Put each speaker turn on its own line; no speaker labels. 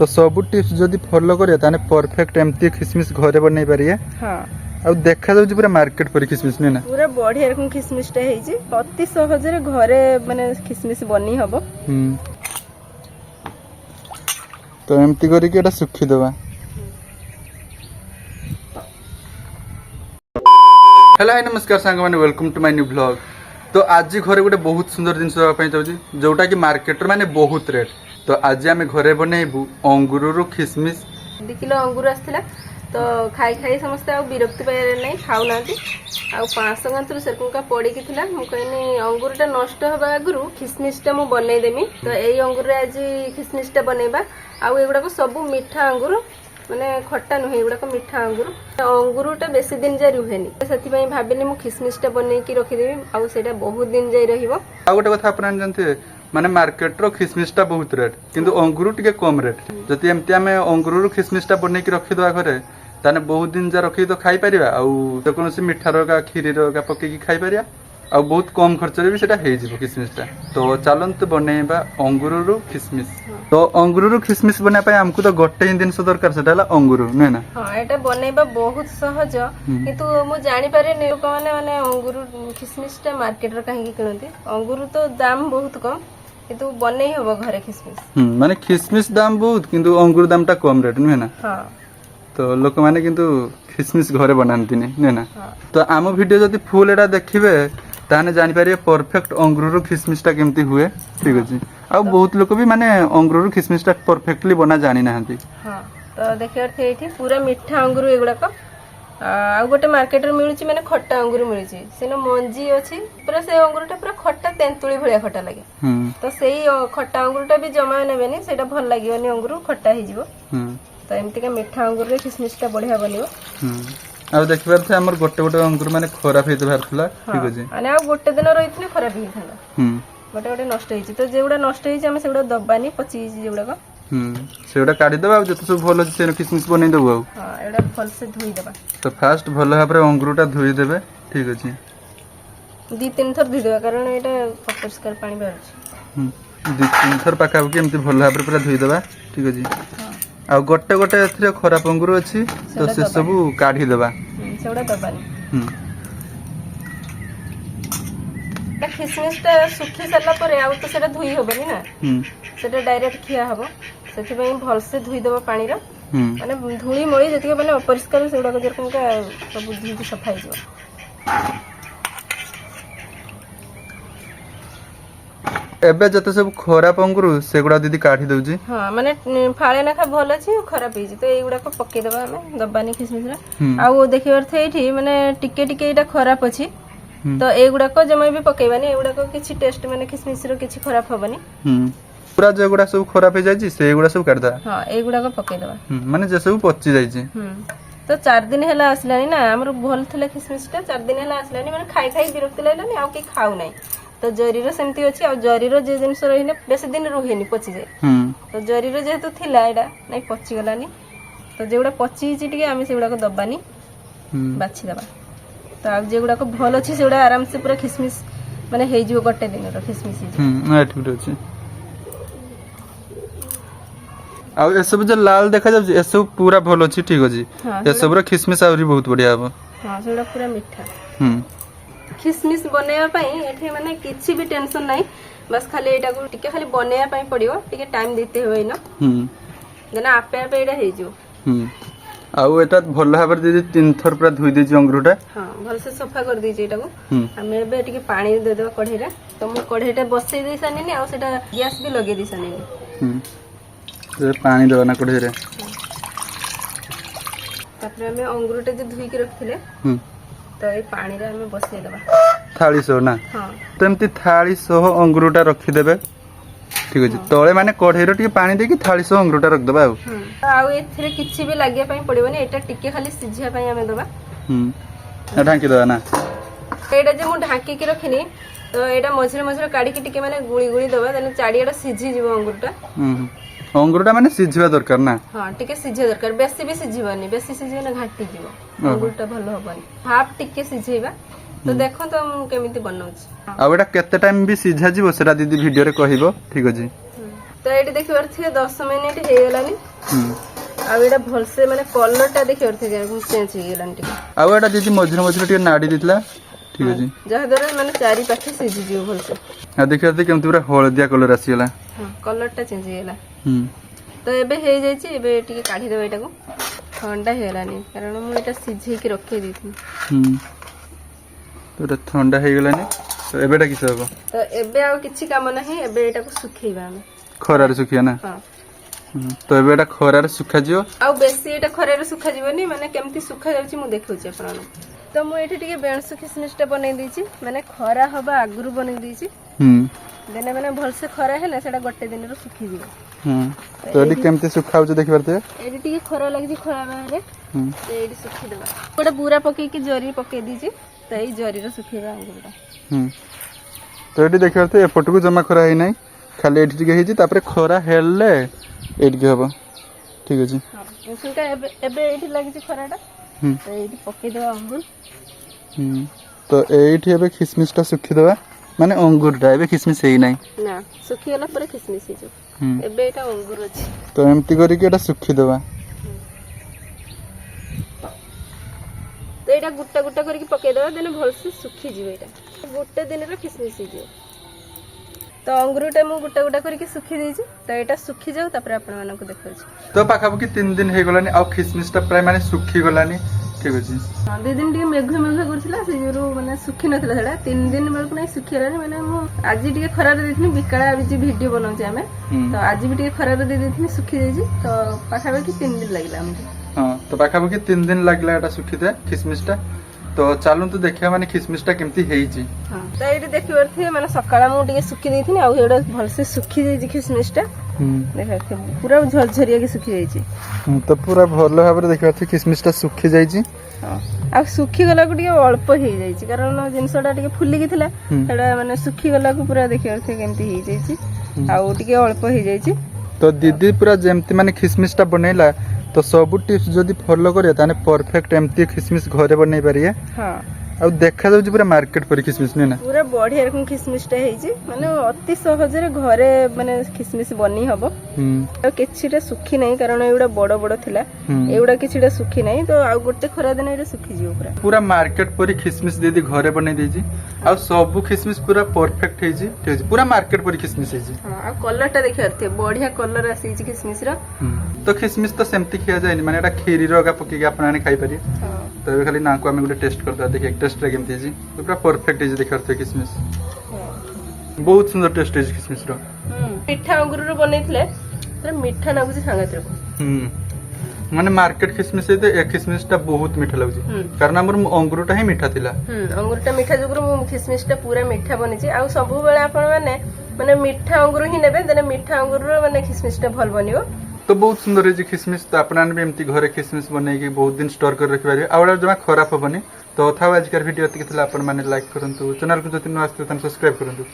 तो सब टिप्स जदि फॉलो करिया ताने परफेक्ट एमती किसमिस घरे बनै पारिए।
हां
आ देखा जाउची पूरा मार्केट पर किसमिस नै ना
पूरा बढ़िया रकम किसमिस टे हेजी अति सहज रे घरे माने किसमिस बनी हबो।
तो एमती करी के एटा सुखी देबा। हेलो हाय नमस्कार सांग माने welcome to my new blog. तो आज घरे गोटे बहुत सुंदर जिनस देबा पई चाहूची जोटा कि मार्केट माने बहुत रेट। तो आज आमे घरे बनेबू अंगूररू किसमिस
2 किलो अंगूर आस्थिला तो खाई खाई समस्त आ विरक्ति पाइले नै खाउ नांती आ 500 गंतु सरकुका पड़ी कि थिला मु कहनी अंगूरटा नष्ट हबा आगुरु किसमिसटा मु बनै देमी। तो एई अंगूर रे आज किसमिसटा बनेबा आ एगुडा को सब मीठा अंगूर माने खट्टा नुहे एगुडा को मीठा अंगूर अंगूरटा बेसी दिन जाय रुहेनी सेति पई भाबिनी मु किसमिसटा बनै कि रखि देबी आ सेटा बहुत दिन जाय रहिबो।
आ गोटे कथा आपन जानते माने मार्केट रो किसमिसटा बहुत रेट किंतु अंगूर टिके कम रेट। जति एमती आमे अंगूररू किसमिसटा बनै कि रखि दवा घरे ताने बहुत दिन जा रखी तो खाई परिबा आउ तो कोनोसी मिठा रो का खीरी रो का पके की खाई परिया आ बहुत कम खर्च रे भी सेटा हे जिवो किसमिसटा। तो चलंत बनेबा अंगूररू किसमिस। तो अंगूररू किसमिस बना पय हमकु तो गोटे ही दिन से दरकार सेटा हला अंगूर नै ना।
हां एटा बनेबा बहुत सहज किंतु मु जानि पारे ने लोक माने अंगूर किसमिसटा मार्केट रे काहे की किनंती अंगूर तो दाम बहुत कम किंतु बनै हबो घरे किसमिस।
माने किसमिस दाम बहुत किंतु अंगूर दामटा कम रेट नै ना।
हां
तो लोक माने किंतु किसमिस घरे बनांती नै ना। तो आम वीडियो जदि फुल एटा देखिबे ताने जानि पारे परफेक्ट अंगूररू किसमिसटा केमती हुए। ठीक अछि आ बहुत लोक भी माने अंगूररू किसमिसटा परफेक्टली बना जानि नाहंती।
हां तो देखियर थे एठी पूरा मीठा अंगूर एगुडा को आ गोटे मार्केट रे मिलुची माने खट्टा अंगूर मिलुची सेनो मंजी अछि पूरा से अंगूरटा पूरा खट्टा तेंतुली भलिया खट्टा लागे। तो सेही खट्टा अंगूरटा भी जमा नेबेनी सेटा भल लागियोनी अंगूर खट्टा हे जिवो। तो एमती का मीठा अंगूर रे किसमिसटा बढ़िया बनियो।
आ देखि परथे हमर गोटे गोटे अंगूर माने खराब हेत भारथला। ठीक अछि
माने आ गोटे दिन रहितने खराब हे थाला गोटे गोटे नष्ट हेछि तो जेउडा नष्ट हेछि हम सेउडा दबानी पची जेउडा को
सेउडा काढी देबा आ जते सब भलो से किसमिस बनै देबो।
हां एडा फल से धोई देबा।
तो फास्ट भलो भाबरे अंगूरटा धोई देबे। ठीक अछि
2-3 थर धोई देबा कारण एटा अपरिष्कार पानी बाहर
2-3 थर पाका के एमती भलो भाबरे पूरा धोई देबा। ठीक अछि आ गोटे गोटे एथरे खराब अंगूर अछि तो से सब काढी देबा
सेउडा दबानी। किसमिसटा सुखी सरला परे आ तो सेटा धोई होबनी ना सेटा डायरेक्ट खिया हबो सेति पई भल से धोई देबा पानी रो माने धूली मळी जति माने अपरिष्कार सेउडा को जरकम का सब धोई के सफाई जिवो।
एबे जते सब खराब अंगूर सेगुडा दीदी काढी दउजी। हां
माने फाळे नाखा भल अछि खराब हेजी तो एगुडा को पक्के देबा हमें दबानी किसमिस रे आ वो देखिवर थे एठी माने टिके टिके एटा खराब अछि तो एगुडा को जमे भी पकेबानी एगुडा को किछि टेस्ट माने किसमिस रो किछि खराब होबनी।
पूरा जेगुडा सब खराब हे जायछि से एगुडा सब काढ दा। हां
एगुडा को पके देबा
माने जे सब पच्ची जायछि।
तो 4 दिन हैला आसलानी ना हमर भल थला किसमिसटा 4 दिन हैला आसलानी माने खाई खाई विरक्ति लागलानी आ के खाउ नै। तो जरीरो सेमती अछि आ जरीरो जे जिनस रहिने बेसी दिन रुहेनी पची जाय। तो जरीरो जेहेतु थिला एडा नै पची गलानी तो जेउडा पची छि टिके आमे सेउडा को दबानी बाछि दबा। तो आ जेउडा को भल अछि सेउडा आराम से पूरा किसमिस माने हे जिवो गट्टे दिन रो किसमिस
आ ठीक अछि। आ ए सब जे लाल देखा जाय ए सब पूरा भल अछि। ठीक अछि ए सब रो किसमिस आउरी बहुत बढ़िया हबो। हां
सेउडा पूरा मीठा किसमिस बनेवा पई एठी माने किछि भी टेंशन नै बस खाली एटा को टिके खाली बनेवा पई पड़ियो टिके टाइम देते होय न देना आपे आपे एटा हे जो।
आउ एटा भल भाबर दीदी 3 थर पूरा धोई देछि अंगूरटा। हां
भल से सफा कर देछि एटा को हम एबे टिके पानी दे देबा कढ़े रे तो मु कढ़ेटा बसै दै सनेनी आ सेटा गैस भी लगे दै सनेनी
से पानी देबा ना कढ़े रे
तापर हमें अंगूरटा जे धोई के रखथिले तो ए पानी रे हमें बसै देबा
थाली सो ना। हां तो एमती थाली सो अंगूरटा रखि देबे। ठीक अछि तळे माने कढ़े रे टिके पानी दे कि थाली सो अंगूरटा रख देबा आ
एथरे किछि भी लागिया पई पड़िबनी एटा टिके खाली सिझिया पई हमें देबा।
ढांकी देबा ना
एटा जे मु ढांकी के रखिनी तो एटा मझरे मझरे काडी के टिके माने गुळी गुळी देबा देन चाडीटा सिझी जिवो अंगूरटा।
अंगूरटा माने सिझिबा दरकार ना। हां
टिके सिझिया दरकार बेसी भी सिझिबानी बेसी सिझिबे ना घाटी जिवो अंगूरटा भलो होबनी हाफ टिके सिझेबा। तो देखो तो केमिति बनाउछ आ
एटा केते टाइम भी सिझा जिवो सेटा दीदी वीडियो रे कहिबो। ठीक अछि
तो ये देखि पारथिए 10 मिनिट हे गेलानी आ एटा भलसे माने कलर टा देखि पारथिए चेंज हे गेलानी टिके
आ एटा दीदी मझिरे मझिरे टिके नाड़ी दितला ठीक अछि
जहा द्वारा माने चारि पाखे सिझि जियो भलसे
आ देखि पारथिए केमति पूरा हळदिया कलर आसी गेला
हां कलर टा चेंज हे गेला तो एबे हे जाय छी एबे टिके काढी देबे एटा को ठंडा हे गेलानी कारण मु एटा सिझै के रखे दैथि तो एटा ठंडा हे गेलानी तो एबेटा किछ हबो तो एबे आ किछि काम नाही एबे एटा को सुखेइबा हम
खरारे सुखिया ना
हां
तो एबे एटा खरारे सुखा जियो
आ बेसी एटा खरारे सुखा जीवनी माने केमती सुखा जाउची मु देखौची आपन तो मु एठी टिके बेणसु किसमिसटा बनै दैची माने खरा हबा आगुरु बनै दैची देने माने भलसे खरा हेले सेटा गोटे दिन रो सुखी जीव
तो एडी केमती सुखाउछ देखि परते
एडी टिके खरा लागि खरा बाहरे तो एडी सुखी देबा गोटे पूरा पके की जरी पके दीची तो एई जरी रो सुखीबा आंगुरटा
तो एडी देखि परते एपट को जमा खरा हे नै खाली एडी टिके हेजी तापर खरा हेले एडी के हबो ठीक अछि
हां सुनका एबे एडी लागि छी खराटा तो एडी पके देबा अंगुर
तो एठी एबे किसमिसटा सुखी देबा माने अंगूरटा एबे किसमिस हेई नै
ना सुखी गेला पर किसमिस हे जो एबे एटा अंगूर अछि
तो एमती करी के एटा सुखी देबा
तो एटा गुट्टा गुट्टा करके पके देबा देने भलसे सुखी जीव एटा गुट्टे दिन रो किसमिस हे जो तो अंगूरटा मु गुट्टा गुट्टा करके सुखी देछि तो एटा सुखी जाउ तापर आपण मानको देखौ छी
तो पाखापकी 3 दिन हे गलानी आ किसमिसटा प्राय माने सुखी गलानी ठीक अछि
हां 2 दिन टिके मेघ मेघ करथिला से जोरो माने सुखी नथिला सेडा 3 दिन बेलको नै सुखी रानी माने मु आज टिके खरारे देथिनी बिकाळा आज वीडियो बनाउछि हमें तो आज भी टिके खरारे दे देथिनी सुखी देछि तो पाखापकी 3 दिन लागला हमके
हां तो पाखापकी 3 दिन लागला एटा सुखी दे किसमिसटा तो चालू तो देखिया माने किसमिसटा केमती हेइची
हां तो एडी देखि परथि माने सकाळा मु टिके सुखी देथिनी आ एडा भलसे सुखी जाइछि किसमिसटा देखा पूरा झरझरिया के सुखी जाइछि
तो पूरा भलो भाबरे देखि परथि किसमिसटा सुखी जाइछि
आ सुखी गला को टिके अल्प हे जाइछि कारण जिंसटा टिके फुली की थिला एडा माने सुखी गला को पूरा देखि परथि केमती हे जाइछि आ टिके अल्प हे जाइछि
तो दीदी पूरा जेमती माने किसमिसटा बनैला तो सब टिप्स जदी फॉलो करे ताने परफेक्ट एमती किसमिस घरे बनै परिए
हां
आ देखा जाउछि पूरा मार्केट पर किसमिस नै ना
पूरा बढ़िया रकम किसमिसटा हेइछि माने अति सहज रे घरे माने किसमिस बनी हबो तो किछिटा सुखी नै कारण एउडा बड़ बड़ थिला एउडा किछिटा सुखी नै तो आ गोटे खरा दिन एटा सुखी जियो पूरा
पूरा मार्केट पर किसमिस दीदी घरे बनै दैछि आ सब किसमिस पूरा परफेक्ट हेइछि ठीक अछि पूरा मार्केट पर किसमिस हेइछि
हां आ कलरटा देखि परथे बढ़िया कलर आसीछि किसमिस रा
तो किसमिस तो सेमती खिया जायनि माने एटा खीरी रोगा पकी के आपनाने खाइ पारि तो एबे खाली नाको हमें गुटे टेस्ट करता देखि टेस्ट रे केमती हेछि पूरा परफेक्ट हेछि देखि परथे किसमिस बहुत सुंदर टेस्ट हेछि किसमिस रो
मिठा अंगूर रो बनैथिले पूरा मिठा लागुछि सांगात रो
माने मार्केट किसमिस हे ते एक किसमिसटा बहुत मीठा लागुछि कारण हमर अंगूरटा ही मीठा थिला
अंगूरटा मीठा जुगुर मु किसमिसटा पूरा मीठा बनिछि आ सब बेले आपण माने मीठा अंगूर ही नेबे देने मीठा अंगूर रो माने किसमिसटा भल बनियो
तो बहुत सुंदर है किसमिस तो आपनान भी एमती घरे किसमिस बनै के बहुत दिन स्टोर कर रखि पारे आउडा जमा खराब होबनी तो था आजकार वीडियो एतिक थला आपण माने लाइक करंतु चैनल को जति न आस्तु तन सब्सक्राइब करंतु।